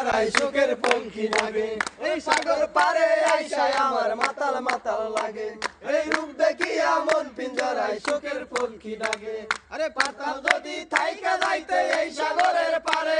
পিঞ্জরায় সুখের পঙ্খী লাগে এই সাগর পারে আইসায় আমার মাতাল মাতাল লাগে এই রূপ দেখিয়া মন পিঞ্জরায় সুখের পঙ্খী লাগে আরে পাতাল যদি থাইকা যাইতে এই সাগরের পারে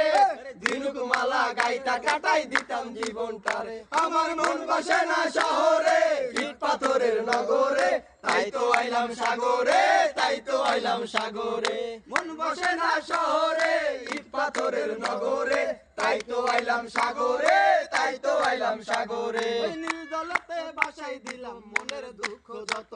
দিনুক মালা গাইতা কাটাই দিতাম জীবনটারে আমার মন বসে না শহরে ইট পাথরের নগরে তাই তো আইলাম সাগরে তাই তো আইলাম সাগরে মন বসে না শহরে ইট পাথরের নগরে তাই তো আইলাম সাগরে তাই তো আইলাম সাগরে নীল জলতে বাসাই দিলাম মনের দুঃখ যত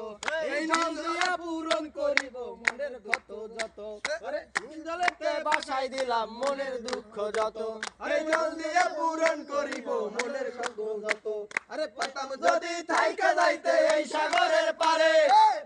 এই নাম দিয়া পূরণ করিব মনের ক্ষত যত আরে নীল জলতে বাসাই দিলাম মনের দুঃখ যত আরে জল দিয়া পূরণ করিব মনের ক্ষত যত আরে পাতাম যদি থাইকা যাইতে এই সাগরের পারে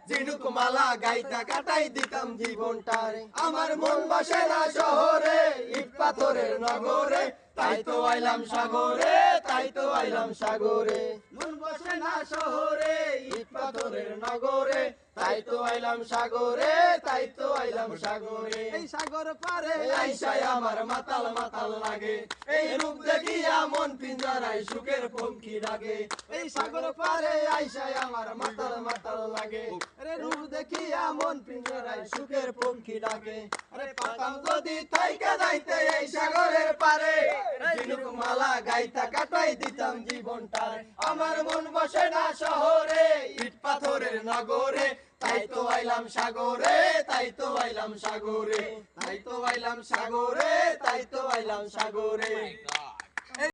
ঝিনুক মালা গাইতা কাটাই দিতাম জীবনটারে আমার মন বসে না শহরে ইট পাথরের নগরে তাই তো আইলাম সাগরে তাই তো আইলাম সাগরে মন বসে না শহরে ইট পাথরের নগরে তাই তো আইলাম সাগরে তাই তো আইলাম সাগরে এই সাগর পারে আইসায় আমার মাতাল মাতাল লাগে এই রূপ দেখিয়া মন পিঞ্জরায় সুখের পঙ্খী লাগে এই সাগর পারে আইসায় আমার মাতাল মাতাল লাগে আরে রূপ দেখিয়া মন পিঞ্জরায় সুখের পঙ্খী লাগে আরে পাতাম যদি থাইকা যাইতে এই সাগরের পারে ঝিনুক মালা গাইতা কাটাই দিতাম জীবনটার আমার মন বসে না শহরে ইট পাথরের নগরে তাই তো আইলাম সাগরে তাই তো আইলাম সাগরে তাই তো আইলাম সাগরে তাই তো আইলাম সাগরে